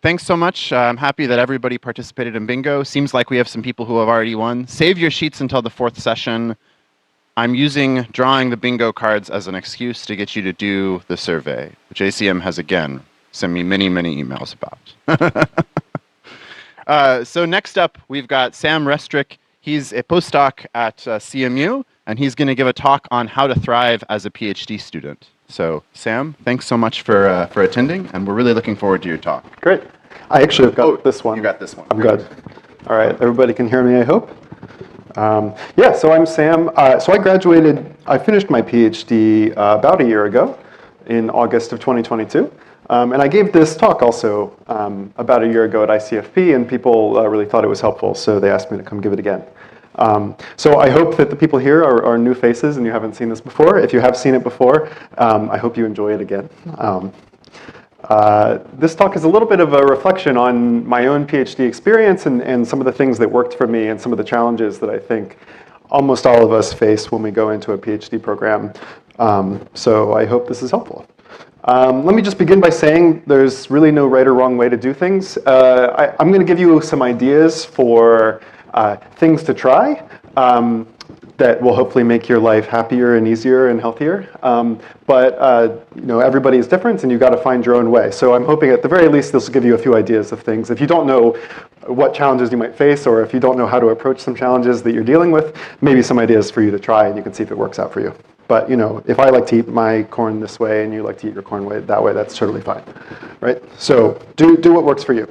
thanks so much. I'm happy that everybody participated in bingo. Seems like we have some people who have already won. Save your sheets until the 4th session. I'm using drawing the bingo cards as an excuse to get you to do the survey, which ACM has again sent me many, many emails about. So next up, we've got Sam Westrick. He's a postdoc at CMU, and he's going to give a talk on how to thrive as a PhD student. So Sam, thanks so much for attending, and we're really looking forward to your talk. Great. I actually have got this one. You got this one. I'm good. All right, everybody can hear me, I hope. Yeah, so I'm Sam. So I finished my PhD about a year ago in August of 2022. And I gave this talk also about a year ago at ICFP, and people really thought it was helpful, so they asked me to come give it again. So I hope that the people here are new faces and you haven't seen this before. If you have seen it before, I hope you enjoy it again. This talk is a little bit of a reflection on my own PhD experience and some of the things that worked for me and some of the challenges that I think almost all of us face when we go into a PhD program. So I hope this is helpful. Let me just begin by saying there's really no right or wrong way to do things. I'm going to give you some ideas for things to try that will hopefully make your life happier and easier and healthier. But everybody is different, and you've got to find your own way. So I'm hoping at the very least this will give you a few ideas of things. If you don't know what challenges you might face, or if you don't know how to approach some challenges that you're dealing with, maybe some ideas for you to try, and you can see if it works out for you. But if I like to eat my corn this way and you like to eat your corn that way, that's totally fine, right? So do what works for you.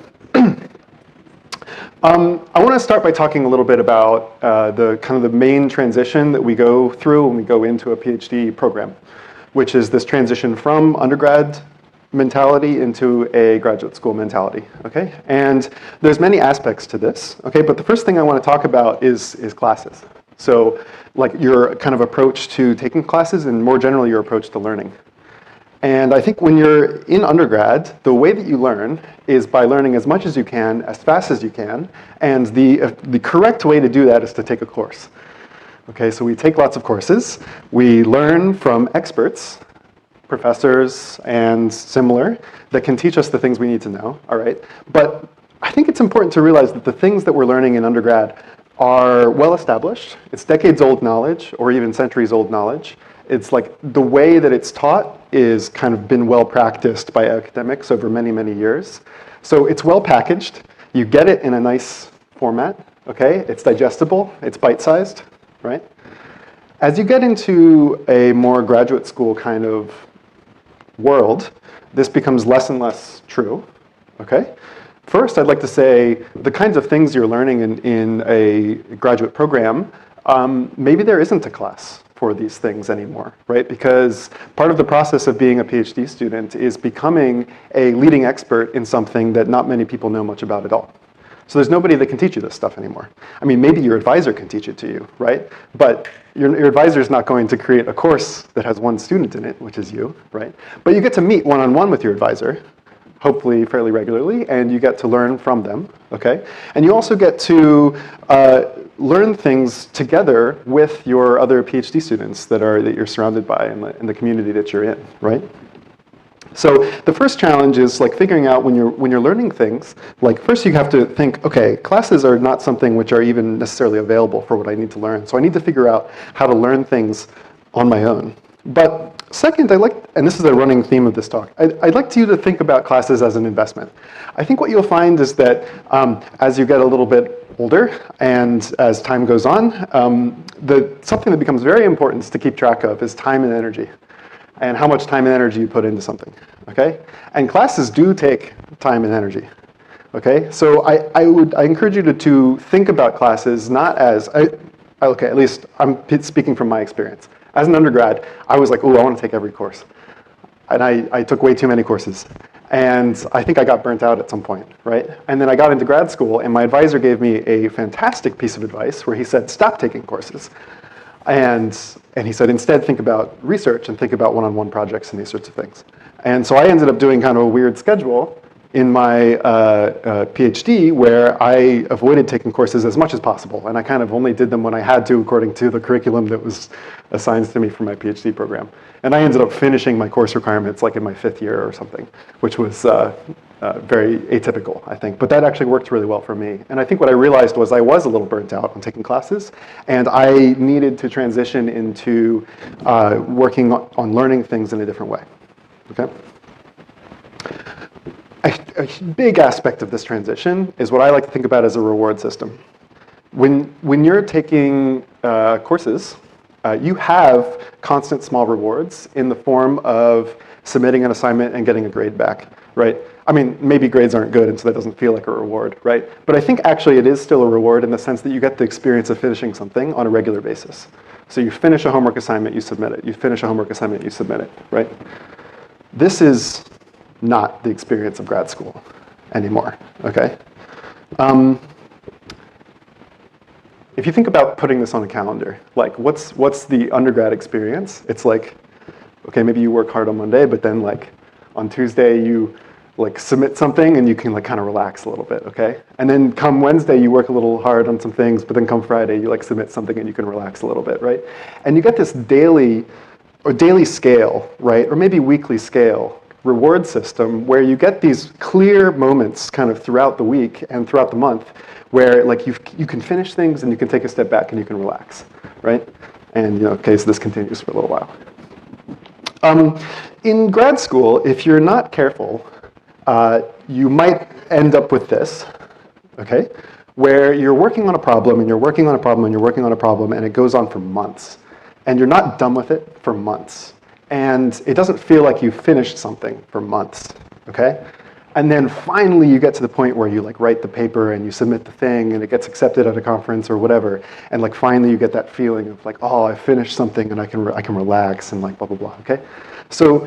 I want to start by talking a little bit about the main transition that we go through when we go into a PhD program, which is this transition from undergrad mentality into a graduate school mentality, okay? And there's many aspects to this, okay? But the first thing I want to talk about is classes. So like your kind of approach to taking classes and more generally your approach to learning. And I think when you're in undergrad, the way that you learn is by learning as much as you can, as fast as you can, and the correct way to do that is to take a course. Okay, so we take lots of courses, we learn from experts, professors and similar, that can teach us the things we need to know, all right? But I think it's important to realize that the things that we're learning in undergrad are well established. It's decades old knowledge or even centuries old knowledge. It's like the way that it's taught is kind of been well practiced by academics over many, many years. So it's well packaged. You get it in a nice format, okay? It's digestible, it's bite-sized, right? As you get into a more graduate school kind of world, this becomes less and less true, okay? First, I'd like to say the kinds of things you're learning in a graduate program, maybe there isn't a class for these things anymore, right? Because part of the process of being a PhD student is becoming a leading expert in something that not many people know much about at all. So there's nobody that can teach you this stuff anymore. I mean, maybe your advisor can teach it to you, right? But your advisor is not going to create a course that has one student in it, which is you, right? But you get to meet one-on-one with your advisor, hopefully fairly regularly, and you get to learn from them, okay? And you also get to learn things together with your other PhD students that you're surrounded by in the community that you're in, right? So the first challenge is like figuring out when you're learning things, like first you have to think, okay, classes are not something which are even necessarily available for what I need to learn. So I need to figure out how to learn things on my own. But second, and this is a running theme of this talk, I'd like you to think about classes as an investment. I think what you'll find is that as you get a little bit older and as time goes on, something that becomes very important to keep track of is time and energy, and how much time and energy you put into something, okay? And classes do take time and energy, okay? So I encourage you to think about classes not as, okay, at least I'm speaking from my experience. As an undergrad, I was like, oh, I want to take every course. And I took way too many courses. And I think I got burnt out at some point, right? And then I got into grad school, and my advisor gave me a fantastic piece of advice where he said, stop taking courses. And he said, instead, think about research and think about one-on-one projects and these sorts of things. And so I ended up doing kind of a weird schedule in my PhD where I avoided taking courses as much as possible, and I kind of only did them when I had to according to the curriculum that was assigned to me for my PhD program. And I ended up finishing my course requirements like in my 5th year or something, which was very atypical, I think. But that actually worked really well for me. And I think what I realized was I was a little burnt out on taking classes, and I needed to transition into working on learning things in a different way. Okay? A big aspect of this transition is what I like to think about as a reward system. When you're taking courses, you have constant small rewards in the form of submitting an assignment and getting a grade back, right? I mean, maybe grades aren't good, and so that doesn't feel like a reward, right? But I think actually it is still a reward in the sense that you get the experience of finishing something on a regular basis. So you finish a homework assignment, you submit it. You finish a homework assignment, you submit it, right? This is not the experience of grad school anymore, okay? If you think about putting this on a calendar, like what's the undergrad experience? It's like, okay, maybe you work hard on Monday, but then like on Tuesday you like submit something and you can like kind of relax a little bit, okay? And then come Wednesday you work a little hard on some things, but then come Friday you like submit something and you can relax a little bit, right? And you get this daily scale, right? Or maybe weekly scale reward system where you get these clear moments kind of throughout the week and throughout the month where like you can finish things and you can take a step back and you can relax, right? And okay, so this continues for a little while. In grad school, if you're not careful, you might end up with this, okay? Where you're working on a problem and you're working on a problem and you're working on a problem and it goes on for months. And you're not done with it for months. And it doesn't feel like you've finished something for months, okay? And then finally you get to the point where you like write the paper and you submit the thing and it gets accepted at a conference or whatever. And like finally you get that feeling of like, oh, I finished something and I can relax and like blah, blah, blah, okay? So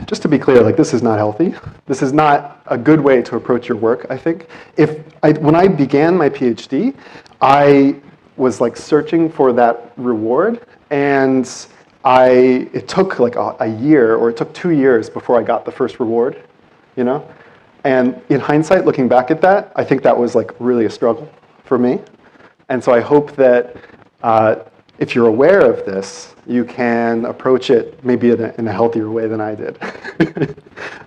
just to be clear, like this is not healthy. This is not a good way to approach your work, I think. When I began my PhD, I was like searching for that reward, and it took like a year, or it took 2 years before I got the first reward, And in hindsight, looking back at that, I think that was like really a struggle for me. And so I hope that if you're aware of this, you can approach it maybe in a healthier way than I did.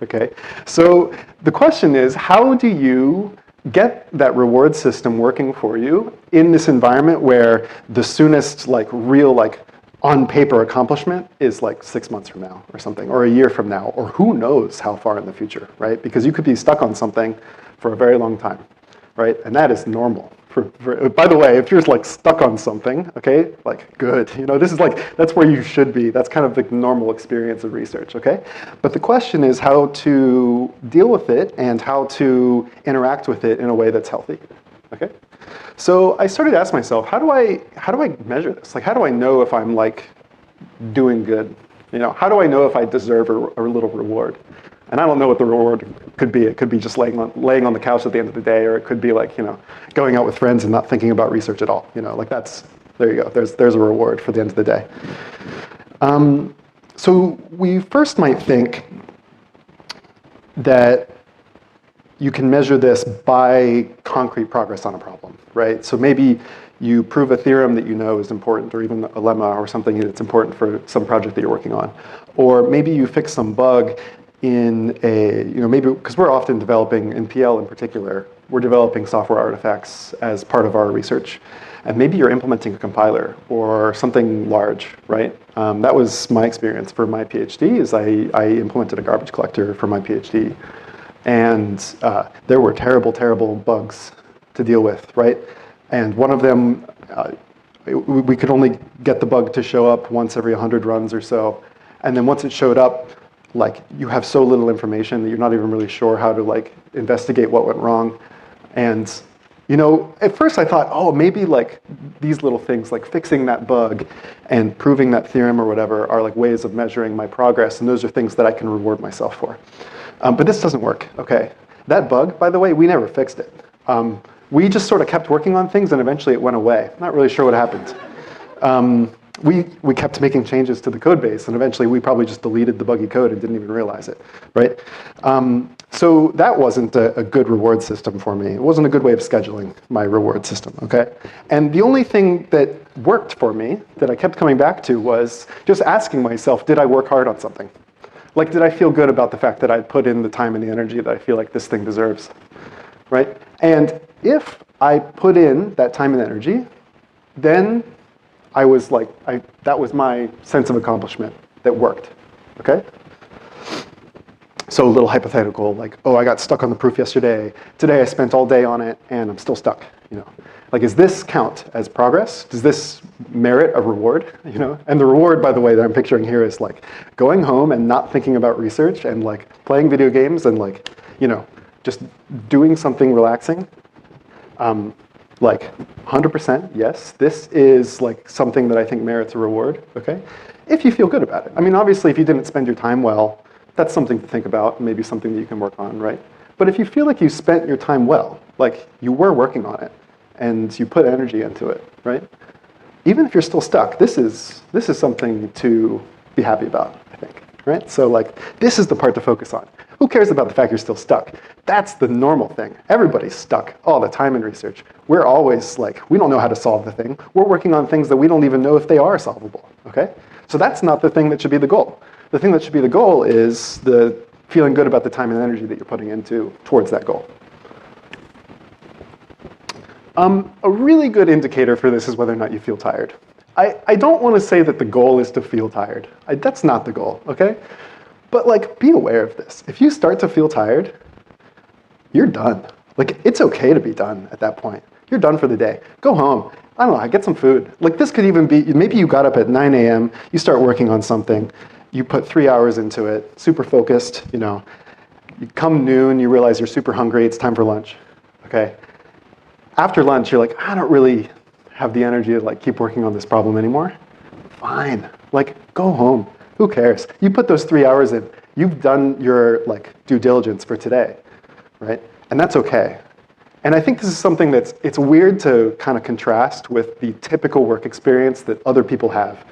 Okay, so the question is, how do you get that reward system working for you in this environment where the soonest like real like on paper accomplishment is like 6 months from now or something, or a year from now, or who knows how far in the future, right? Because you could be stuck on something for a very long time, right? And that is normal. By the way, if you're like stuck on something, okay, like good, this is like, that's where you should be. That's kind of the normal experience of research, okay? But the question is how to deal with it and how to interact with it in a way that's healthy, okay? So I started to ask myself, how do I measure this? Like, how do I know if I'm like doing good? How do I know if I deserve a little reward? And I don't know what the reward could be. It could be just laying on the couch at the end of the day, or it could be like, going out with friends and not thinking about research at all. Like there you go. There's a reward for the end of the day. So we first might think that you can measure this by concrete progress on a problem, right? So maybe you prove a theorem that you know is important, or even a lemma or something that's important for some project that you're working on. Or maybe you fix some bug in maybe because we're often developing, in PL in particular, we're developing software artifacts as part of our research. And maybe you're implementing a compiler or something large, right? That was my experience for my PhD, is I implemented a garbage collector for my PhD. And there were terrible, terrible bugs to deal with, right? And one of them, we could only get the bug to show up once every 100 runs or so. And then once it showed up, like you have so little information that you're not even really sure how to like investigate what went wrong. And at first I thought, oh, maybe like these little things like fixing that bug and proving that theorem or whatever are like ways of measuring my progress, and those are things that I can reward myself for. But this doesn't work, okay? That bug, by the way, we never fixed it. We just sort of kept working on things and eventually it went away. Not really sure what happened. We kept making changes to the code base and eventually we probably just deleted the buggy code and didn't even realize it, right? So that wasn't a good reward system for me. It wasn't a good way of scheduling my reward system, okay? And the only thing that worked for me, that I kept coming back to, was just asking myself, did I work hard on something? Like, did I feel good about the fact that I'd put in the time and the energy that I feel like this thing deserves, right? And if I put in that time and energy, then I was like, that was my sense of accomplishment that worked, okay? So a little hypothetical, like, oh, I got stuck on the proof yesterday. Today I spent all day on it, and I'm still stuck. You know, like, does this count as progress? Does this merit a reward? You know, and the reward, by the way, that I'm picturing here is like going home and not thinking about research and like playing video games and like, you know, just doing something relaxing. Like 100%, yes, this is like something that I think merits a reward. Okay, if you feel good about it. I mean, obviously, if you didn't spend your time well, that's something to think about, maybe something that you can work on, right? But if you feel like you spent your time well, like you were working on it, and you put energy into it, right? Even if you're still stuck, this is something to be happy about, I think, right? So like, this is the part to focus on. Who cares about the fact you're still stuck? That's the normal thing. Everybody's stuck all the time in research. We're always like, we don't know how to solve the thing. We're working on things that we don't even know if they are solvable, okay? So that's not the thing that should be the goal. The thing that should be the goal is the feeling good about the time and energy that you're putting into towards that goal. A really good indicator for this is whether or not you feel tired. I don't want to say that the goal is to feel tired. That's not the goal, okay? But like, be aware of this. If you start to feel tired, you're done. Like, it's okay to be done at that point. You're done for the day. Go home. I don't know, get some food. Like, this could even be, maybe you got up at 9 a.m., you start working on something, you put 3 hours into it, super focused, you know. You come noon, you realize you're super hungry, it's time for lunch, okay? After lunch, you're like, I don't really have the energy to like keep working on this problem anymore. Fine, like, go home. Who cares? You put those 3 hours in, you've done your like due diligence for today, right? And that's okay. And I think this is something it's weird to kind of contrast with the typical work experience that other people have.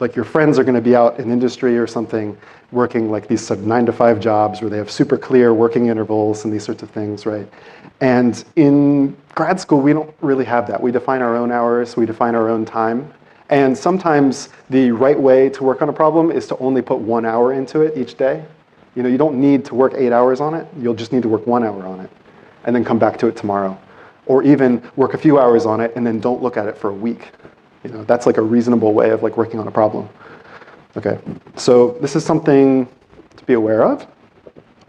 Like, your friends are going to be out in industry or something, working like these sort of 9-to-5 jobs where they have super clear working intervals and these sorts of things, right? And in grad school, we don't really have that. We define our own hours, we define our own time. And sometimes the right way to work on a problem is to only put 1 hour into it each day. You know, you don't need to work 8 hours on it. You'll just need to work 1 hour on it and then come back to it tomorrow. Or even work a few hours on it and then don't look at it for a week. You know, that's like a reasonable way of like working on a problem. Okay, so this is something to be aware of.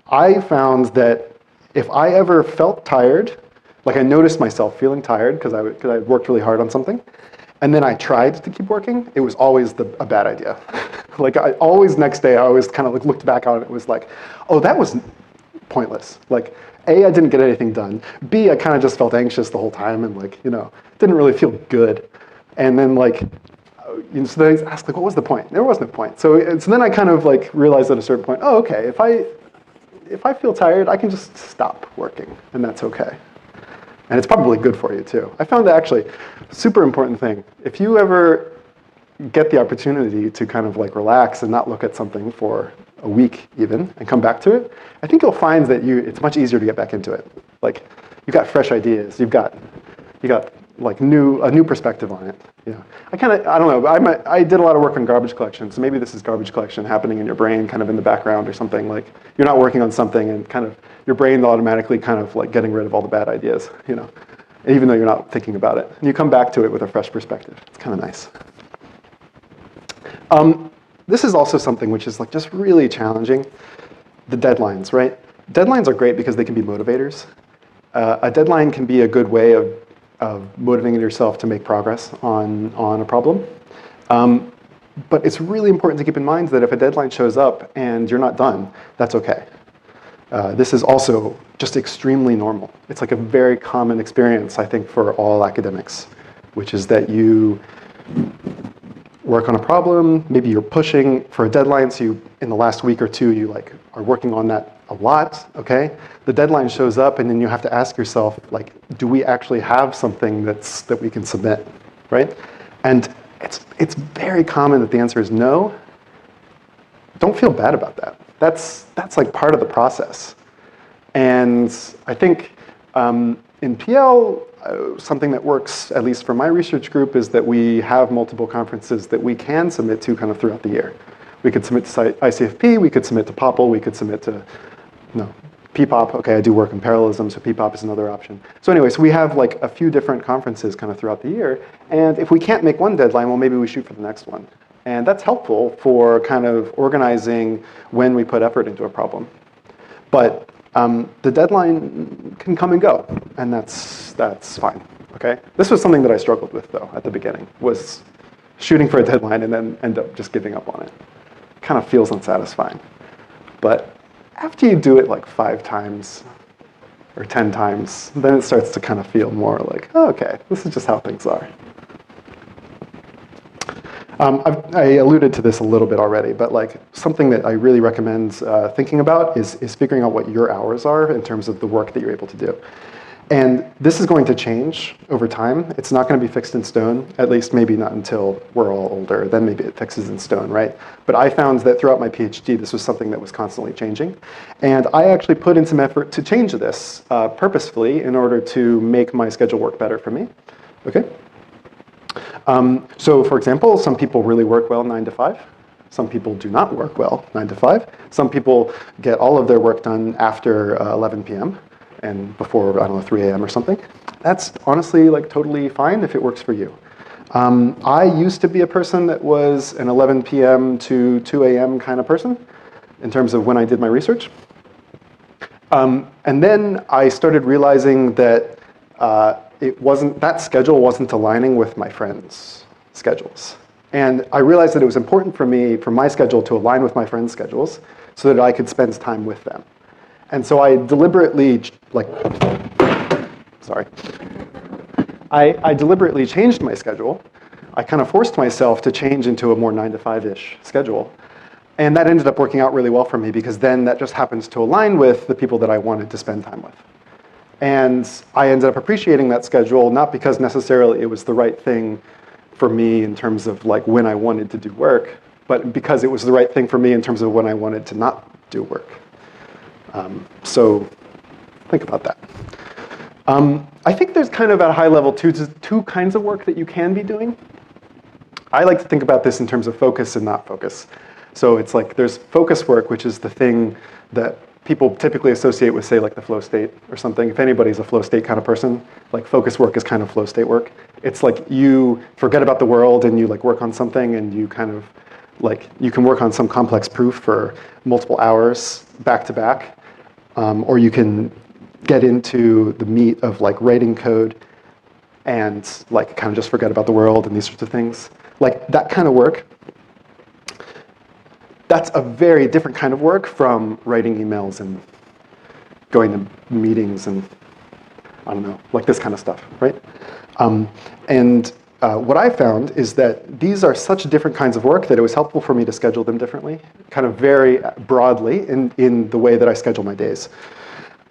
I found that if I ever felt tired, like I noticed myself feeling tired because I worked really hard on something, and then I tried to keep working, it was always a bad idea. Like, I always, next day, I always kind of like looked back on it, it was like, oh, that was pointless. Like, A, I didn't get anything done. B, I kind of just felt anxious the whole time and like, you know, didn't really feel good. And then like, so then I asked like, what was the point? There was no point. So then I kind of like realized at a certain point, oh, okay, if I feel tired, I can just stop working, and that's okay. And it's probably good for you too. I found that actually super important thing. If you ever get the opportunity to kind of like relax and not look at something for a week even and come back to it, I think you'll find that it's much easier to get back into it. Like, you've got fresh ideas, you got like a new perspective on it. Yeah, I don't know. I did a lot of work on garbage collection, so maybe this is garbage collection happening in your brain, kind of in the background or something. Like, you're not working on something, and kind of your brain automatically kind of like getting rid of all the bad ideas, you know, even though you're not thinking about it. And you come back to it with a fresh perspective. It's kind of nice. This is also something which is like just really challenging. The deadlines, right? Deadlines are great because they can be motivators. A deadline can be a good way of motivating yourself to make progress on a problem. But it's really important to keep in mind that if a deadline shows up and you're not done, that's okay. This is also just extremely normal. It's like a very common experience, I think, for all academics, which is that you work on a problem, maybe you're pushing for a deadline, so in the last week or two, you like are working on that a lot, okay? The deadline shows up, and then you have to ask yourself, like, do we actually have something that we can submit, right? And it's very common that the answer is no. Don't feel bad about that. That's like part of the process. And I think in PL, something that works, at least for my research group, is that we have multiple conferences that we can submit to kind of throughout the year. We could submit to ICFP, we could submit to POPL, we could submit to, no, PPOP. Okay, I do work in parallelism, so PPOP is another option. So anyway, so we have like a few different conferences kind of throughout the year. And if we can't make one deadline, well, maybe we shoot for the next one. And that's helpful for kind of organizing when we put effort into a problem. But the deadline can come and go, and that's fine, okay? This was something that I struggled with, though, at the beginning, was shooting for a deadline and then end up just giving up on it. Kind of feels unsatisfying. But after you do it like 5 times or 10 times, then it starts to kind of feel more like, oh, okay, this is just how things are. I alluded to this a little bit already, but like something that I really recommend thinking about is figuring out what your hours are in terms of the work that you're able to do. And this is going to change over time. It's not going to be fixed in stone, at least maybe not until we're all older. Then maybe it fixes in stone, right? But I found that throughout my PhD, this was something that was constantly changing. And I actually put in some effort to change this purposefully in order to make my schedule work better for me, okay? So for example, some people really work well 9 to 5. Some people do not work well 9 to 5. Some people get all of their work done after 11 p.m. and before, I don't know, 3 a.m. or something. That's honestly like totally fine if it works for you. I used to be a person that was an 11 p.m. to 2 a.m. kind of person in terms of when I did my research. And then I started realizing that that schedule wasn't aligning with my friends' schedules. And I realized that it was important for me, for my schedule to align with my friends' schedules so that I could spend time with them. And so I deliberately, I deliberately changed my schedule. I kind of forced myself to change into a more 9 to 5-ish schedule. And that ended up working out really well for me because then that just happens to align with the people that I wanted to spend time with. And I ended up appreciating that schedule, not because necessarily it was the right thing for me in terms of like when I wanted to do work, but because it was the right thing for me in terms of when I wanted to not do work. So think about that. I think there's kind of at a high level two kinds of work that you can be doing. I like to think about this in terms of focus and not focus. So it's like there's focus work, which is the thing that people typically associate with, say, like the flow state or something. If anybody's a flow state kind of person, like focus work is kind of flow state work. It's like you forget about the world and you like work on something and you kind of like, you can work on some complex proof for multiple hours back to back. Or you can get into the meat of like writing code and like kind of just forget about the world and these sorts of things. Like that kind of work, that's a very different kind of work from writing emails and going to meetings and I don't know, like this kind of stuff, right? What I found is that these are such different kinds of work that it was helpful for me to schedule them differently, kind of very broadly in the way that I schedule my days.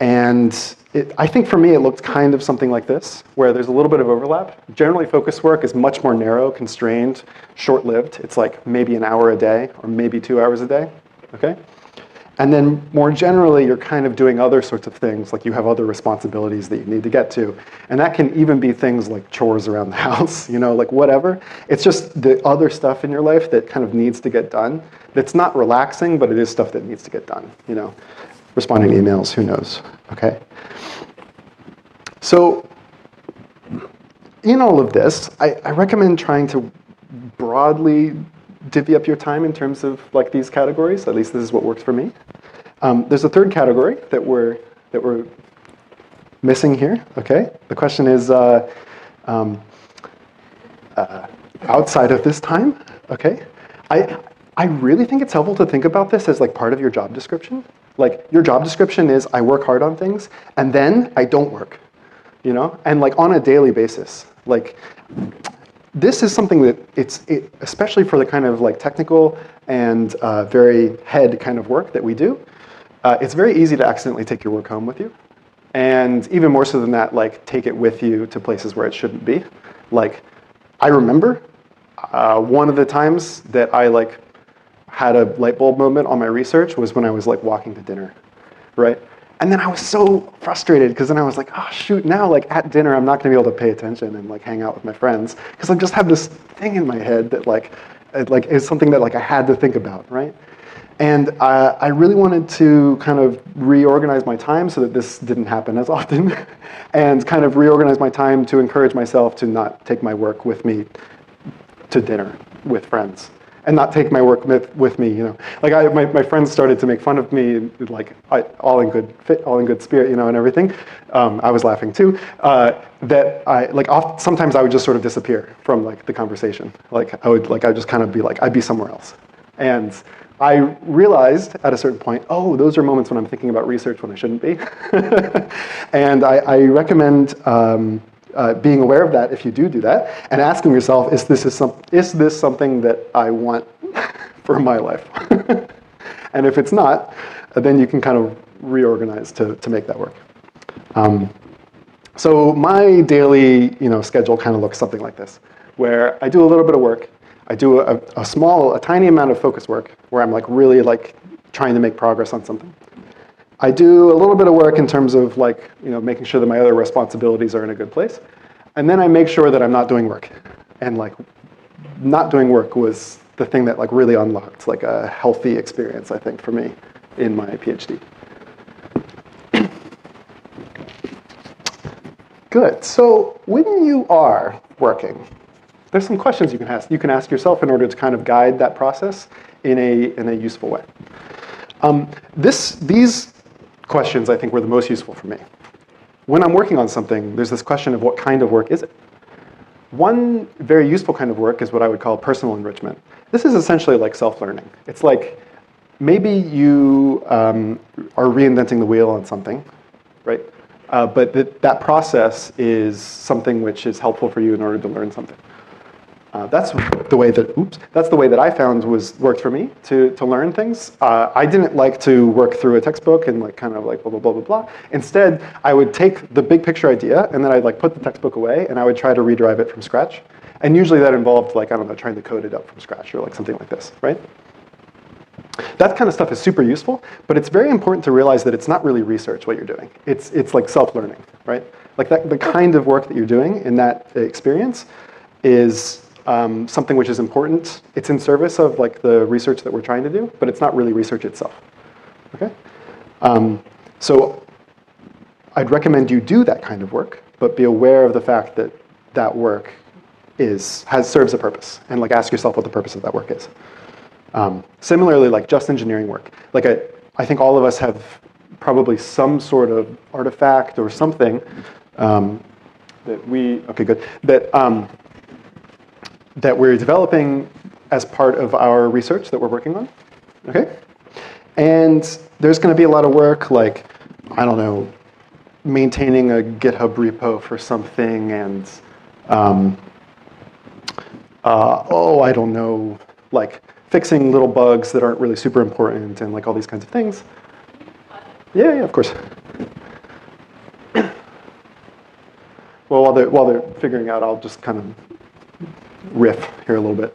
And I think for me it looked kind of something like this, where there's a little bit of overlap. Generally focus work is much more narrow, constrained, short-lived. It's like maybe an hour a day or maybe 2 hours a day, okay? And then more generally, you're kind of doing other sorts of things, like you have other responsibilities that you need to get to. And that can even be things like chores around the house, you know, like whatever. It's just the other stuff in your life that kind of needs to get done. That's not relaxing, but it is stuff that needs to get done, you know. Responding to emails, who knows, okay? So in all of this, I recommend trying to broadly divvy up your time in terms of like these categories. At least this is what works for me. There's a third category that we're missing here. Okay, the question is outside of this time. Okay, I really think it's helpful to think about this as like part of your job description. Like your job description is I work hard on things and then I don't work, you know, and like on a daily basis. Like this is something that especially for the kind of like technical and very head kind of work that we do, it's very easy to accidentally take your work home with you. And even more so than that, like take it with you to places where it shouldn't be. Like I remember one of the times that I like had a light bulb moment on my research was when I was like walking to dinner, right? And then I was so frustrated because then I was like, oh shoot, now like at dinner I'm not going to be able to pay attention and like hang out with my friends because I just have this thing in my head that like is something that like I had to think about, right? And I really wanted to kind of reorganize my time so that this didn't happen as often, and kind of reorganize my time to encourage myself to not take my work with me to dinner with friends, and not take my work with me. You know, like my friends started to make fun of me, like all in good spirit, you know, and everything. I was laughing too. That I like sometimes I would just sort of disappear from like the conversation. Like I would just kind of be like I'd be somewhere else, and I realized at a certain point, oh, those are moments when I'm thinking about research when I shouldn't be. And I recommend being aware of that if you do that, and asking yourself, is this something that I want for my life? And if it's not, then you can kind of reorganize to make that work. So my daily schedule kind of looks something like this, where I do a little bit of work. I do a tiny amount of focus work where I'm like really like trying to make progress on something. I do a little bit of work in terms of like, making sure that my other responsibilities are in a good place. And then I make sure that I'm not doing work. And like not doing work was the thing that like really unlocked like a healthy experience, I think, for me in my PhD. Good. So when you are working, there's some questions you can ask yourself in order to kind of guide that process in a useful way. These questions, I think, were the most useful for me. When I'm working on something, there's this question of what kind of work is it? One very useful kind of work is what I would call personal enrichment. This is essentially like self-learning. It's like maybe you are reinventing the wheel on something, right? But that process is something which is helpful for you in order to learn something. That's the way that I found worked for me to learn things. I didn't like to work through a textbook and like kind of like blah, blah, blah, blah, blah. Instead, I would take the big picture idea and then I'd like put the textbook away and I would try to redrive it from scratch. And usually that involved like, I don't know, trying to code it up from scratch or like something like this, right? That kind of stuff is super useful, but it's very important to realize that it's not really research what you're doing. It's like self-learning, right? Like the kind of work that you're doing in that experience is something which is important. It's in service of like the research that we're trying to do, but it's not really research itself. Okay? So I'd recommend you do that kind of work, but be aware of the fact that that work serves a purpose, and like ask yourself what the purpose of that work is. Similarly, like just engineering work. Like I think all of us have probably some sort of artifact or something that we're developing as part of our research that we're working on, okay? And there's going to be a lot of work like, I don't know, maintaining a GitHub repo for something and, I don't know, like fixing little bugs that aren't really super important and like all these kinds of things. Yeah, of course. Well, while they're figuring out, I'll just kind of riff here a little bit.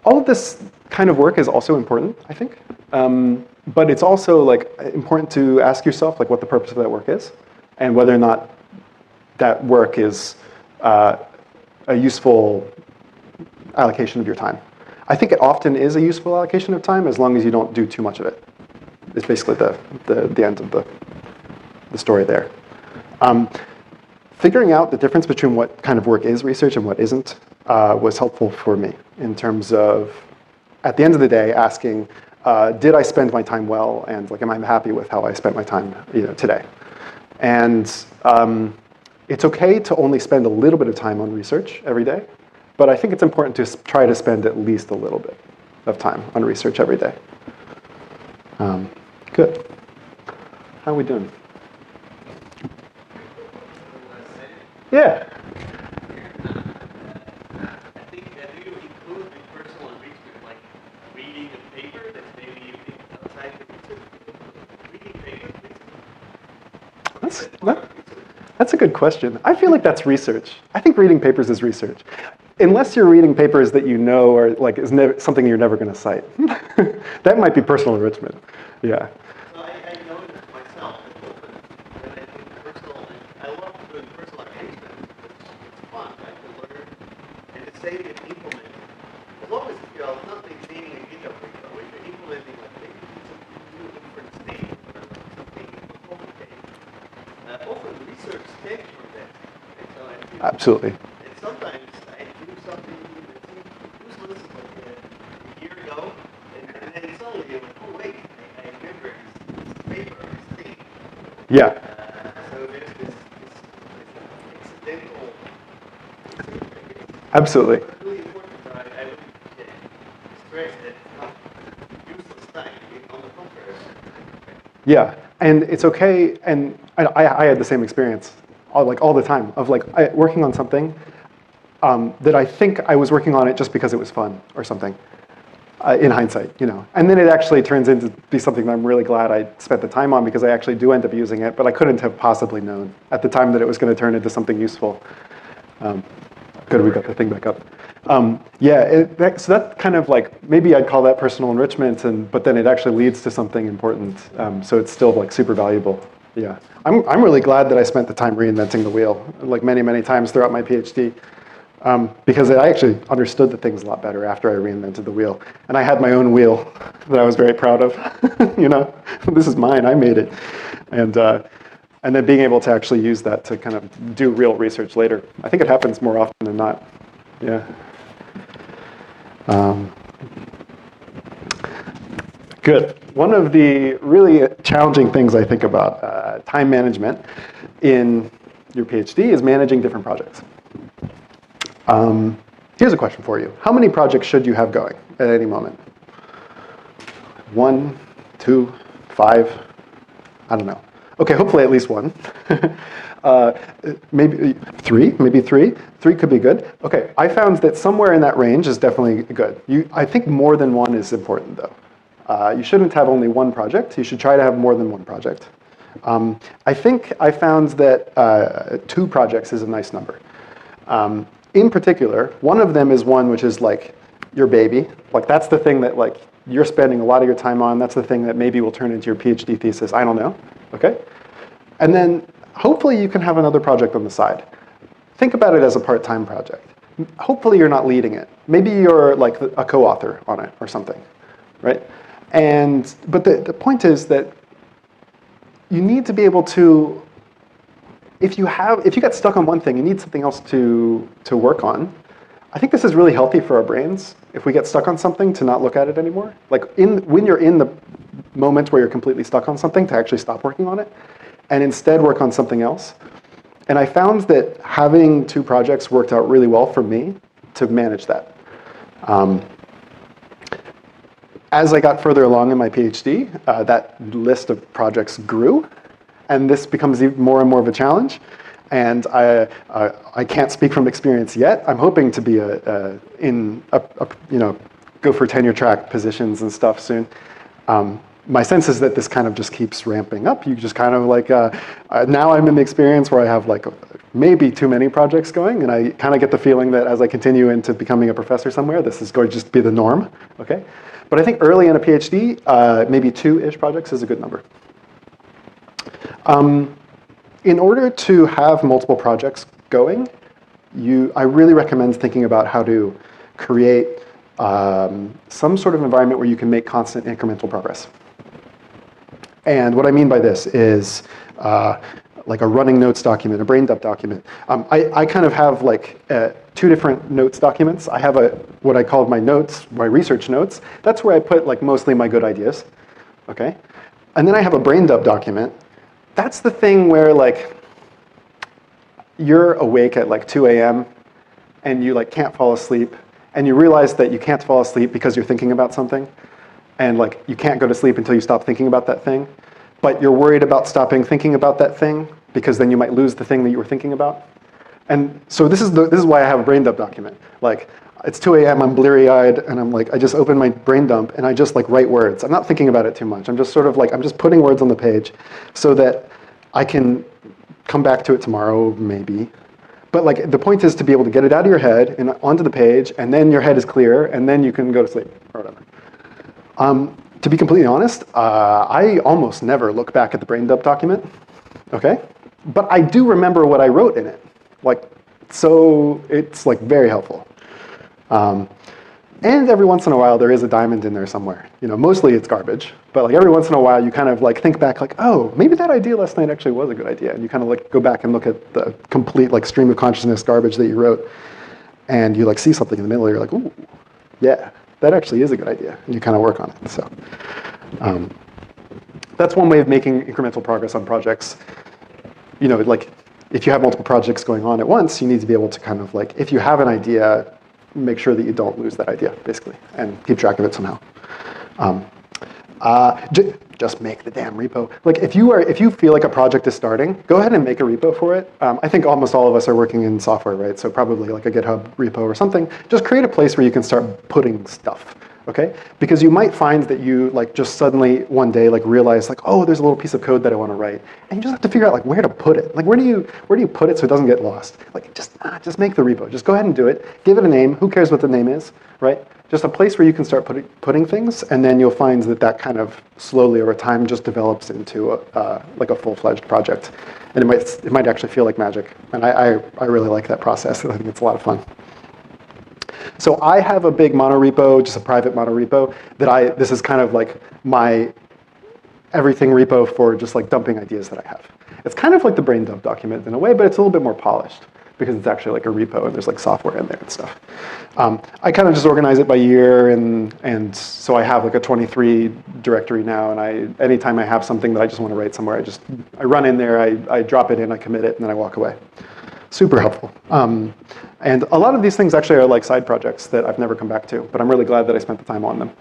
All of this kind of work is also important, I think. But it's also like important to ask yourself like what the purpose of that work is and whether or not that work is a useful allocation of your time. I think it often is a useful allocation of time as long as you don't do too much of it. It's basically the end of the story there. Figuring out the difference between what kind of work is research and what isn't was helpful for me in terms of, at the end of the day, asking, did I spend my time well, and like, am I happy with how I spent my time today? And it's okay to only spend a little bit of time on research every day, but I think it's important to try to spend at least a little bit of time on research every day. Good. How are we doing? Yeah. I think that you include the personal enrichment, like reading a paper that's maybe you think outside the research. Reading papers. That's a good question. I feel like that's research. I think reading papers is research. Unless you're reading papers that you know are like something you're never going to cite. That might be personal enrichment. Yeah. often research stems from that. And so I feel, Absolutely. and sometimes I do something that seems useless like a year ago, and then suddenly I'm like, oh wait, I remember this paper, this thing. Yeah, So there's this accidental. absolutely. It's really important. I would stress that it's not useless time. On the contrary. Yeah, and it's okay, and I had the same experience, all the time, of working on something that I think I was working on it just because it was fun or something, in hindsight, And then it actually turns into be something that I'm really glad I spent the time on because I actually do end up using it, but I couldn't have possibly known at the time that it was going to turn into something useful. Good, we got the thing back up. So that kind of maybe I'd call that personal enrichment, but then it actually leads to something important. So it's still super valuable. Yeah, I'm really glad that I spent the time reinventing the wheel many times throughout my PhD, because I actually understood the things a lot better after I reinvented the wheel, and I had my own wheel that I was very proud of. This is mine. I made it, and then being able to actually use that to kind of do real research later. I think it happens more often than not. Yeah. Good. One of the really challenging things I think about time management in your PhD is managing different projects. Here's a question for you. How many projects should you have going at any moment? 1, 2, 5? I don't know. Okay, hopefully at least one. Maybe 3, maybe 3. 3 could be good. Okay, I found that somewhere in that range is definitely good. I think more than one is important though. You shouldn't have only one project. You should try to have more than one project. I think I found that 2 projects is a nice number. In particular, one of them is one which is your baby. That's the thing that you're spending a lot of your time on. That's the thing that maybe will turn into your PhD thesis. I don't know. Okay? And then hopefully you can have another project on the side. Think about it as a part-time project. Hopefully you're not leading it. Maybe you're a co-author on it or something, right? But the point is that you need to be able to, if you get stuck on one thing, you need something else to work on. I think this is really healthy for our brains if we get stuck on something to not look at it anymore. When you're in the moment where you're completely stuck on something, to actually stop working on it and instead work on something else. And I found that having 2 projects worked out really well for me to manage that. As I got further along in my PhD, that list of projects grew, and this becomes even more and more of a challenge. And I can't speak from experience yet. I'm hoping to be go for tenure track positions and stuff soon. My sense is that this kind of just keeps ramping up. You just kind of now I'm in the experience where I have maybe too many projects going, and I kind of get the feeling that as I continue into becoming a professor somewhere, this is going to just be the norm. Okay, but I think early in a PhD, maybe 2-ish projects is a good number. In order to have multiple projects going, I really recommend thinking about how to create some sort of environment where you can make constant incremental progress. And what I mean by this is like a running notes document, a brain dump document. I kind of have 2 different notes documents. I have what I call my notes, my research notes. That's where I put mostly my good ideas. Okay, and then I have a brain dump document. That's the thing where you're awake at 2 a.m. and you can't fall asleep, and you realize that you can't fall asleep because you're thinking about something, and you can't go to sleep until you stop thinking about that thing, but you're worried about stopping thinking about that thing because then you might lose the thing that you were thinking about. And so this is why I have a brain dump document. It's 2 a.m. I'm bleary-eyed, and I just open my brain dump and I just write words. I'm not thinking about it too much. I'm just sort of I'm just putting words on the page so that I can come back to it tomorrow, maybe. But the point is to be able to get it out of your head and onto the page, and then your head is clear, and then you can go to sleep or whatever. To be completely honest, I almost never look back at the brain dump document. Okay, but I do remember what I wrote in it. So it's very helpful. And every once in a while, there is a diamond in there somewhere. Mostly it's garbage, but like every once in a while, you kind of like think back, like, oh, maybe that idea last night actually was a good idea, and you kind of like go back and look at the complete like stream of consciousness garbage that you wrote, and you like see something in the middle. You're like, ooh, yeah, that actually is a good idea, and you kind of work on it. So that's one way of making incremental progress on projects. Like if you have multiple projects going on at once, you need to be able to kind of like, if you have an idea, make sure that you don't lose that idea, basically, and keep track of it somehow. Just make the damn repo. Like if you feel like a project is starting, go ahead and make a repo for it. I think almost all of us are working in software, right? So probably like a GitHub repo or something. Just create a place where you can start putting stuff. Okay? Because you might find that you like just suddenly one day like realize like, oh, there's a little piece of code that I want to write, and you just have to figure out like where to put it. Like where do you put it so it doesn't get lost? Like just make the repo. Just go ahead and do it. Give it a name. Who cares what the name is, right? Just a place where you can start putting things, and then you'll find that kind of slowly over time just develops into like a full-fledged project, and it might actually feel like magic. And I really like that process. I think it's a lot of fun. So I have a big monorepo, just a private monorepo, this is kind of like my everything repo for just like dumping ideas that I have. It's kind of like the brain dump document in a way, but it's a little bit more polished because it's actually like a repo and there's like software in there and stuff. I kind of just organize it by year, and so I have like a 23 directory now, and anytime I have something that I just want to write somewhere, I run in there, I drop it in, I commit it, and then I walk away. Super helpful. And a lot of these things actually are like side projects that I've never come back to, but I'm really glad that I spent the time on them.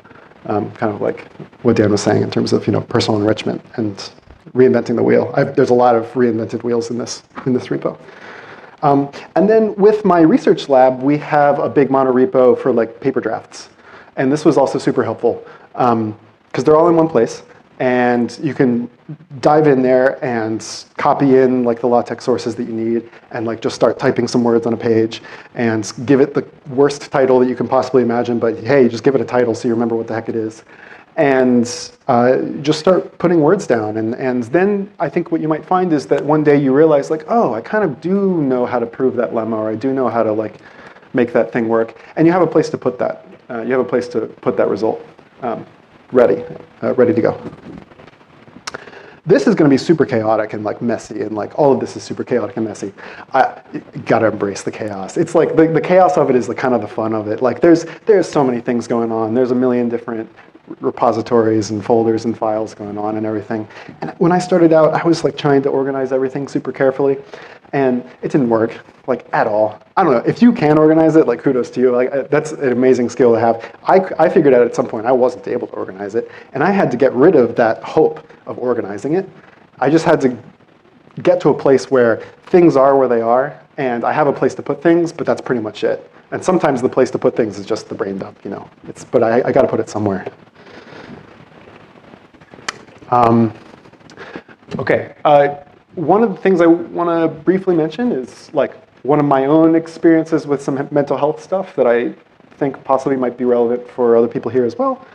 Kind of like what Dan was saying in terms of personal enrichment and reinventing the wheel. There's a lot of reinvented wheels in this repo. And then with my research lab, we have a big monorepo for like paper drafts. And this was also super helpful because they're all in one place. And you can dive in there and copy in like the LaTeX sources that you need, and like just start typing some words on a page and give it the worst title that you can possibly imagine. But hey, just give it a title so you remember what the heck it is. And just start putting words down. And then I think what you might find is that one day you realize like, oh, I kind of do know how to prove that lemma, or I do know how to like make that thing work. And you have a place to put that. You have a place to put that result. Ready to go. This is going to be super chaotic and like messy, and like all of this is super chaotic and messy. You gotta embrace the chaos. It's like the chaos of it is the kind of the fun of it. Like there's so many things going on. There's a million different repositories and folders and files going on and everything. And when I started out, I was like trying to organize everything super carefully, and it didn't work like at all. I don't know, if you can organize it, like kudos to you. Like that's an amazing skill to have. I figured out at some point I wasn't able to organize it, and I had to get rid of that hope of organizing it. I just had to get to a place where things are where they are, and I have a place to put things, but that's pretty much it. And sometimes the place to put things is just the brain dump, but I got to put it somewhere. Okay. One of the things I want to briefly mention is like one of my own experiences with some mental health stuff that I think possibly might be relevant for other people here as well.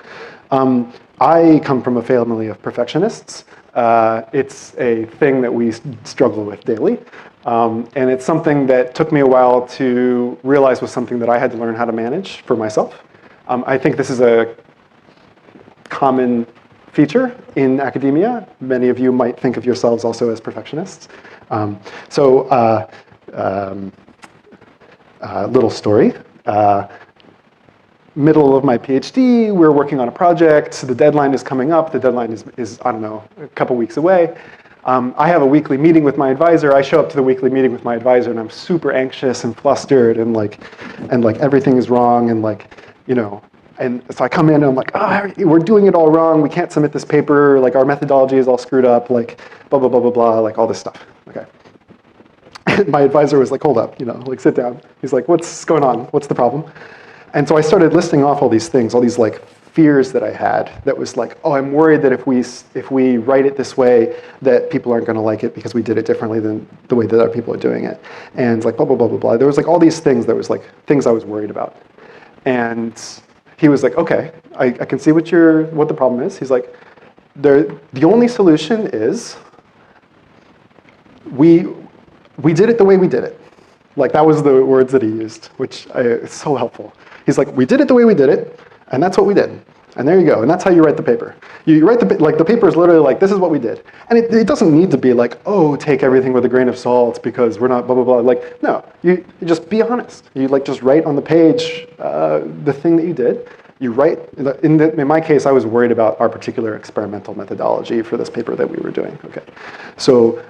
I come from a family of perfectionists. It's a thing that we struggle with daily. And it's something that took me a while to realize was something that I had to learn how to manage for myself. I think this is a common feature in academia. Many of you might think of yourselves also as perfectionists. Little story. Middle of my PhD, we're working on a project. The deadline is coming up. The deadline is I don't know, a couple weeks away. I have a weekly meeting with my advisor. I show up to the weekly meeting with my advisor, and I'm super anxious and flustered, and like everything is wrong, and and so I come in and I'm like, oh, we're doing it all wrong. We can't submit this paper. Like our methodology is all screwed up. Like blah blah blah blah blah. Like all this stuff. Okay. My advisor was like, hold up, like sit down. He's like, what's going on? What's the problem? And so I started listing off all these things, all these like fears that I had. That was like, oh, I'm worried that if we write it this way, that people aren't going to like it because we did it differently than the way that other people are doing it. And like blah blah blah blah blah. There was like all these things that was like things I was worried about. And he was like, okay, I can see what the problem is. He's like, the only solution is we did it the way we did it. Like, that was the words that he used, which is so helpful. He's like, we did it the way we did it, and that's what we did. And there you go, and that's how you write the paper. You write the paper is literally like, this is what we did. And it doesn't need to be like, oh, take everything with a grain of salt because we're not blah, blah, blah. Like, no, you just be honest. You like just write on the page the thing that you did. You write, in my case, I was worried about our particular experimental methodology for this paper that we were doing, okay. So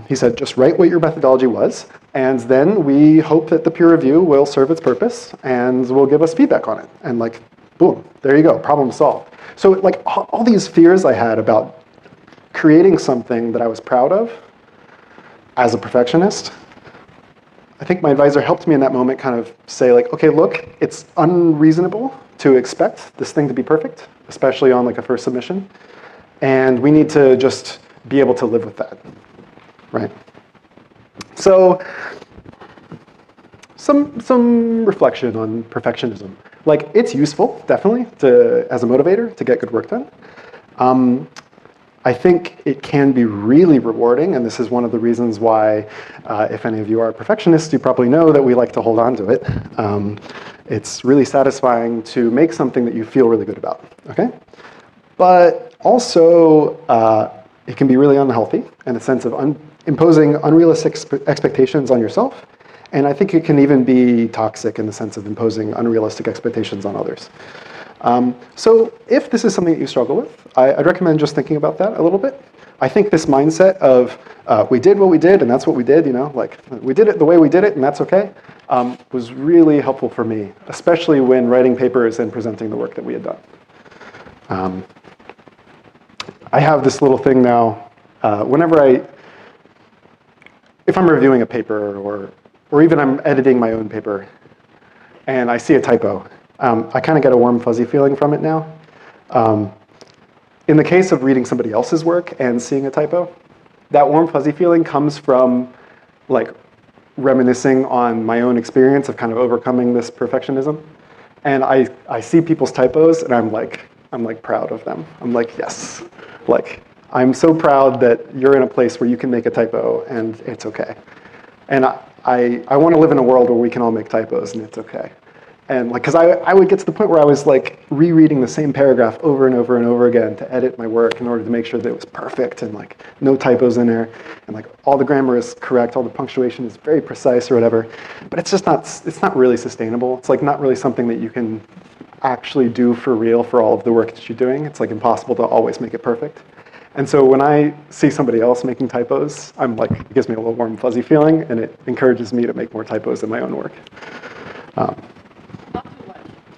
he said, just write what your methodology was, and then we hope that the peer review will serve its purpose and will give us feedback on it. And like, boom, there you go, problem solved. So like all these fears I had about creating something that I was proud of as a perfectionist, I think my advisor helped me in that moment kind of say like, okay, look, it's unreasonable to expect this thing to be perfect, especially on like a first submission. And we need to just be able to live with that, right? So some reflection on perfectionism. Like, it's useful, definitely, as a motivator to get good work done. I think it can be really rewarding, and this is one of the reasons why, if any of you are perfectionists, you probably know that we like to hold on to it. It's really satisfying to make something that you feel really good about, okay? But also, it can be really unhealthy in a sense of imposing unrealistic expectations on yourself. And I think it can even be toxic in the sense of imposing unrealistic expectations on others. So if this is something that you struggle with, I'd recommend just thinking about that a little bit. I think this mindset of we did what we did and that's what we did, you know, like we did it the way we did it and that's okay, was really helpful for me, especially when writing papers and presenting the work that we had done. I have this little thing now, if I'm reviewing a paper or even I'm editing my own paper and I see a typo, I kind of get a warm fuzzy feeling from it now. In the case of reading somebody else's work and seeing a typo, that warm fuzzy feeling comes from like reminiscing on my own experience of kind of overcoming this perfectionism. And I see people's typos and I'm like proud of them. I'm like, yes, like I'm so proud that you're in a place where you can make a typo and it's okay. And I want to live in a world where we can all make typos and it's okay. And like, because I would get to the point where I was like rereading the same paragraph over and over and over again to edit my work in order to make sure that it was perfect and like no typos in there and like all the grammar is correct, all the punctuation is very precise or whatever. But it's just it's not really sustainable. It's like not really something that you can actually do for real for all of the work that you're doing. It's like impossible to always make it perfect. And so when I see somebody else making typos, I'm like, it gives me a little warm fuzzy feeling and it encourages me to make more typos in my own work.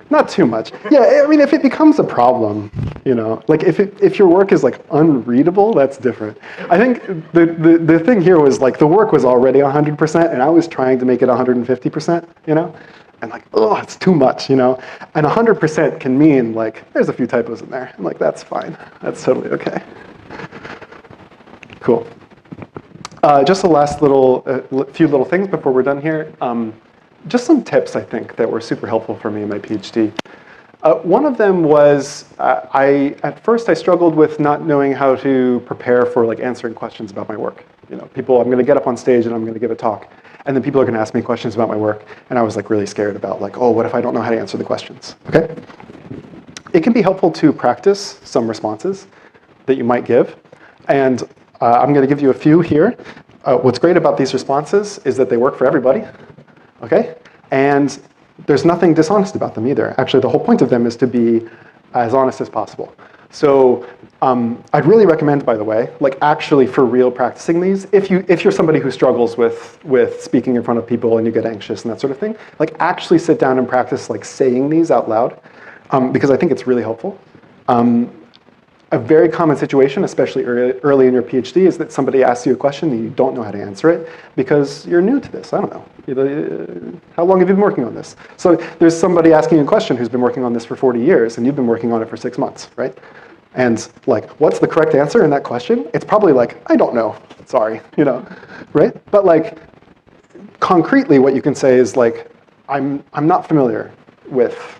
Not too much. Yeah, I mean, if it becomes a problem, you know, like if your work is like unreadable, that's different. I think the thing here was like the work was already 100% and I was trying to make it 150%, you know? And like, oh, it's too much, you know? And 100% can mean like, there's a few typos in there. And like, that's fine. That's totally okay. Cool. Just the last few little things before we're done here. Just some tips, I think, that were super helpful for me in my PhD. One of them was, at first I struggled with not knowing how to prepare for like answering questions about my work. You know, I'm going to get up on stage and I'm going to give a talk, and then people are going to ask me questions about my work, and I was like really scared about like, oh, what if I don't know how to answer the questions, okay? It can be helpful to practice some responses that you might give, and I'm going to give you a few here. What's great about these responses is that they work for everybody. Okay? And there's nothing dishonest about them either. Actually, the whole point of them is to be as honest as possible. So I'd really recommend, by the way, like actually for real practicing these, if you're somebody who struggles with speaking in front of people and you get anxious and that sort of thing, like actually sit down and practice like saying these out loud, because I think it's really helpful. A very common situation, especially early in your PhD, is that somebody asks you a question and you don't know how to answer it because you're new to this. I don't know. How long have you been working on this? So there's somebody asking you a question who's been working on this for 40 years and you've been working on it for 6 months, right? And like, what's the correct answer in that question? It's probably like, I don't know, sorry, you know, right? But like, concretely what you can say is like, I'm not familiar with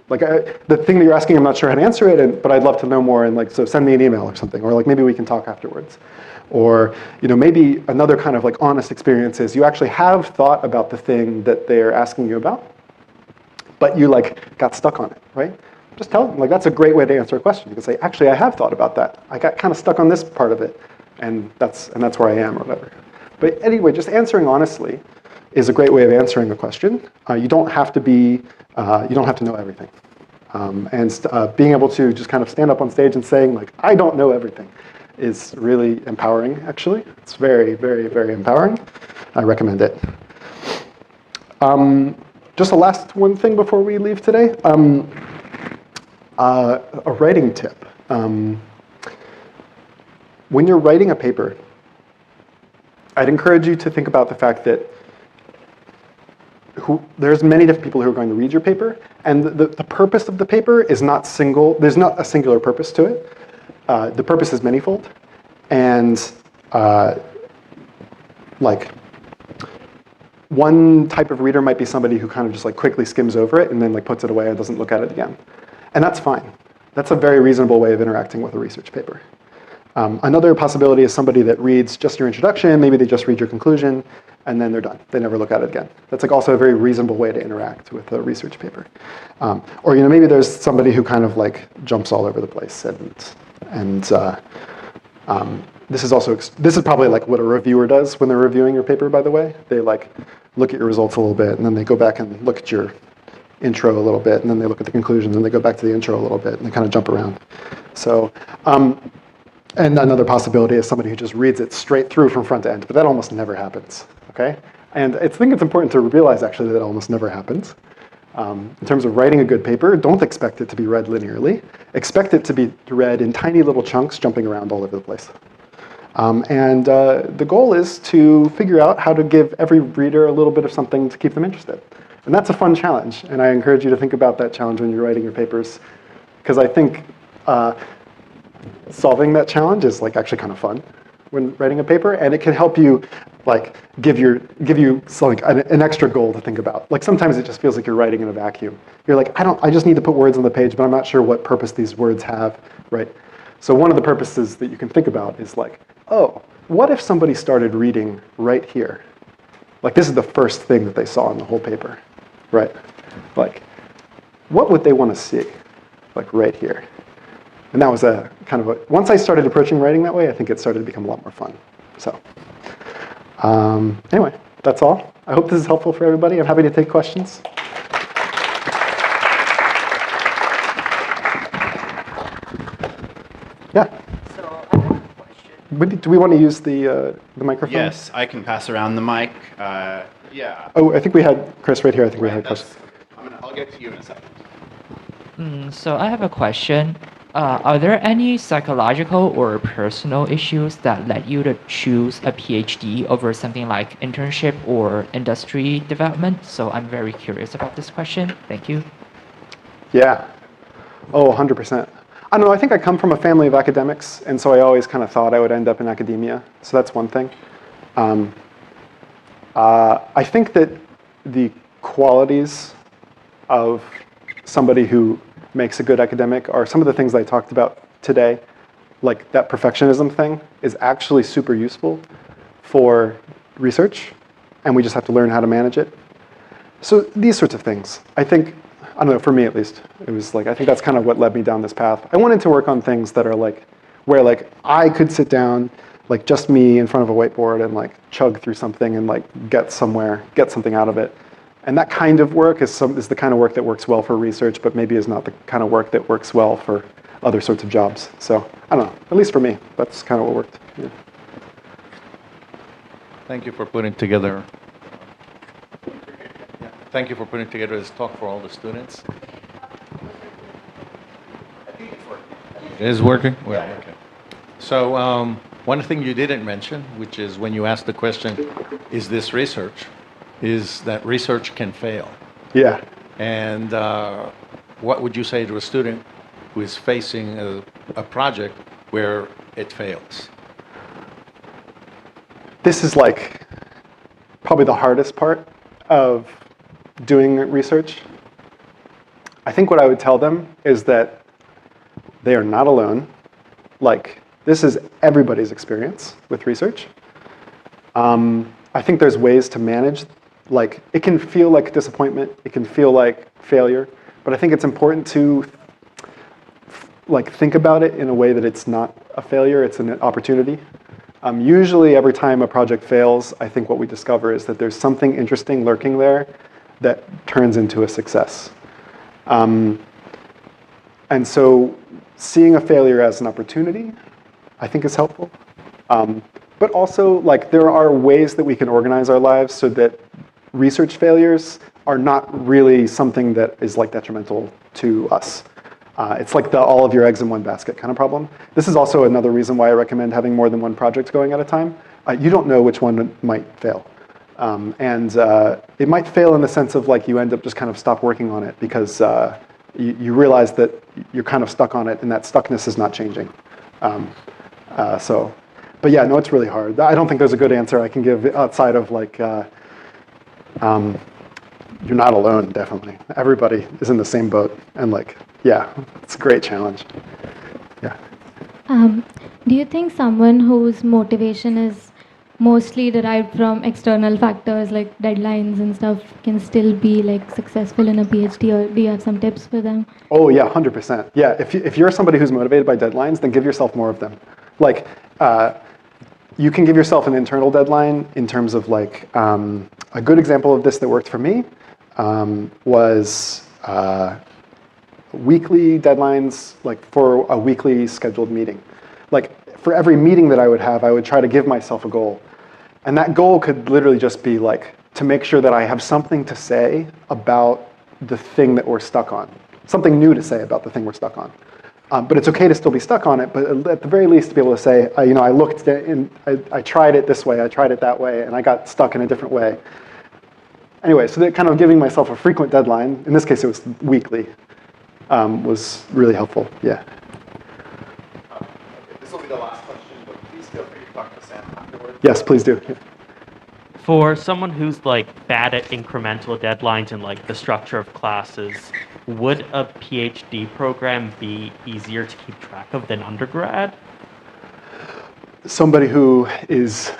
Like the thing that you're asking, I'm not sure how to answer it, but I'd love to know more, and like, so send me an email or something, or like maybe we can talk afterwards. Or maybe another kind of like honest experience is you actually have thought about the thing that they're asking you about, but you like got stuck on it, right? Just tell them, like that's a great way to answer a question. You can say, actually, I have thought about that. I got kind of stuck on this part of it, and that's where I am, or whatever. But anyway, just answering honestly is a great way of answering a question. You don't have to know everything. Being able to just kind of stand up on stage and saying like, I don't know everything is really empowering, actually. It's very, very, very empowering. I recommend it. Just a last one thing before we leave today. A writing tip. When you're writing a paper, I'd encourage you to think about the fact that there's many different people who are going to read your paper, and the purpose of the paper is not single. There's not a singular purpose to it. The purpose is manifold, and like one type of reader might be somebody who kind of just like quickly skims over it and then like puts it away and doesn't look at it again, and that's fine. That's a very reasonable way of interacting with a research paper. Another possibility is somebody that reads just your introduction, maybe they just read your conclusion, and then they're done. They never look at it again. That's like also a very reasonable way to interact with a research paper. Or maybe there's somebody who kind of like jumps all over the place, and this is probably like what a reviewer does when they're reviewing your paper, by the way. They like look at your results a little bit, and then they go back and look at your intro a little bit, and then they look at the conclusion, and they go back to the intro a little bit, and they kind of jump around. So, and another possibility is somebody who just reads it straight through from front to end, but that almost never happens, okay? And I think it's important to realize actually that almost never happens. In terms of writing a good paper, don't expect it to be read linearly. Expect it to be read in tiny little chunks jumping around all over the place. The goal is to figure out how to give every reader a little bit of something to keep them interested. And that's a fun challenge, and I encourage you to think about that challenge when you're writing your papers, because I think solving that challenge is like actually kind of fun when writing a paper, and it can help you like give you like an extra goal to think about. Like sometimes it just feels like you're writing in a vacuum. You're like, I just need to put words on the page, but I'm not sure what purpose these words have, right? So one of the purposes that you can think about is like, oh, what if somebody started reading right here? Like this is the first thing that they saw in the whole paper, right? Like, what would they want to see? Like right here. And that was a kind of once I started approaching writing that way, I think it started to become a lot more fun. So anyway, that's all. I hope this is helpful for everybody. I'm happy to take questions. Yeah. So I have a question. Do we want to use the microphone? Yes, I can pass around the mic. Yeah. Oh, I think we had Chris right here. I think we Right, had Chris. I'll get to you in a second. So I have a question. Are there any psychological or personal issues that led you to choose a PhD over something like internship or industry development? So I'm very curious about this question. Thank you. Yeah. Oh, 100%. I don't know, I think I come from a family of academics, and so I always kind of thought I would end up in academia. So that's one thing. I think that the qualities of somebody who makes a good academic are some of the things I talked about today, like that perfectionism thing is actually super useful for research, and we just have to learn how to manage it. So these sorts of things, I think, I don't know, for me at least, it was like, I think that's kind of what led me down this path. I wanted to work on things that are like, where like I could sit down, like just me in front of a whiteboard and like chug through something and like get somewhere, get something out of it. And that kind of work is the kind of work that works well for research, but maybe is not the kind of work that works well for other sorts of jobs. So I don't know, at least for me, that's kind of what worked. Yeah. Thank you for putting together. Thank you for putting together this talk for all the students. It is working? Well, okay. So one thing you didn't mention, which is when you asked the question, is this research, is that research can fail. Yeah. And what would you say to a student who is facing a project where it fails? This is like probably the hardest part of doing research. I think what I would tell them is that they are not alone. Like, this is everybody's experience with research. I think there's ways to manage, like, it can feel like disappointment, it can feel like failure, but I think it's important to like think about it in a way that it's not a failure, it's an opportunity. Usually every time a project fails, I think what we discover is that there's something interesting lurking there that turns into a success. And so seeing a failure as an opportunity, I think is helpful. But also, like, there are ways that we can organize our lives so that research failures are not really something that is like detrimental to us. It's like the all of your eggs in one basket kind of problem. This is also another reason why I recommend having more than one project going at a time. You don't know which one might fail. And it might fail in the sense of like you end up just kind of stop working on it because you realize that you're kind of stuck on it and that stuckness is not changing. But yeah, no, it's really hard. I don't think there's a good answer I can give outside of like, you're not alone, definitely. Everybody is in the same boat. And like, yeah, it's a great challenge. Yeah. Do you think someone whose motivation is mostly derived from external factors like deadlines and stuff can still be like successful in a PhD, or do you have some tips for them? Oh yeah, 100%. Yeah, if you're somebody who's motivated by deadlines, then give yourself more of them. Like, you can give yourself an internal deadline in terms of like, a good example of this that worked for me was weekly deadlines, like for a weekly scheduled meeting. Like for every meeting that I would have, I would try to give myself a goal. And that goal could literally just be like, to make sure that I have something to say about the thing that we're stuck on. Something new to say about the thing we're stuck on. But it's okay to still be stuck on it, but at the very least to be able to say, I looked and I tried it this way, I tried it that way, and I got stuck in a different way. Anyway, so that kind of giving myself a frequent deadline, in this case it was weekly, was really helpful, yeah. This will be the last question, but please feel free to talk to Sam afterwards. Yes, please do. Yeah. For someone who's like bad at incremental deadlines and like the structure of classes, would a PhD program be easier to keep track of than undergrad? Somebody who is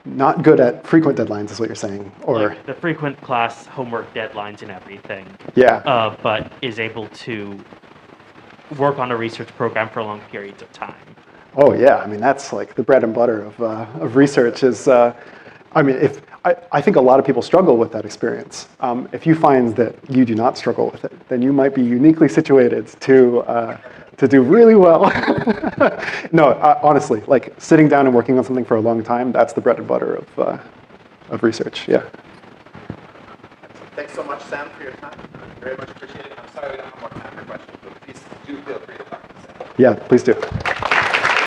not good at frequent deadlines is what you're saying, or Like the frequent class homework deadlines and everything, yeah. but is able to work on a research program for long periods of time. Oh yeah, I mean that's like the bread and butter of research is. I mean, I think a lot of people struggle with that experience. If you find that you do not struggle with it, then you might be uniquely situated to do really well. No, honestly, like sitting down and working on something for a long time, that's the bread and butter of research. Yeah. Thanks so much, Sam, for your time. Very much appreciated. I'm sorry we don't have more time for questions, but please do feel free to talk to Sam. Yeah, please do.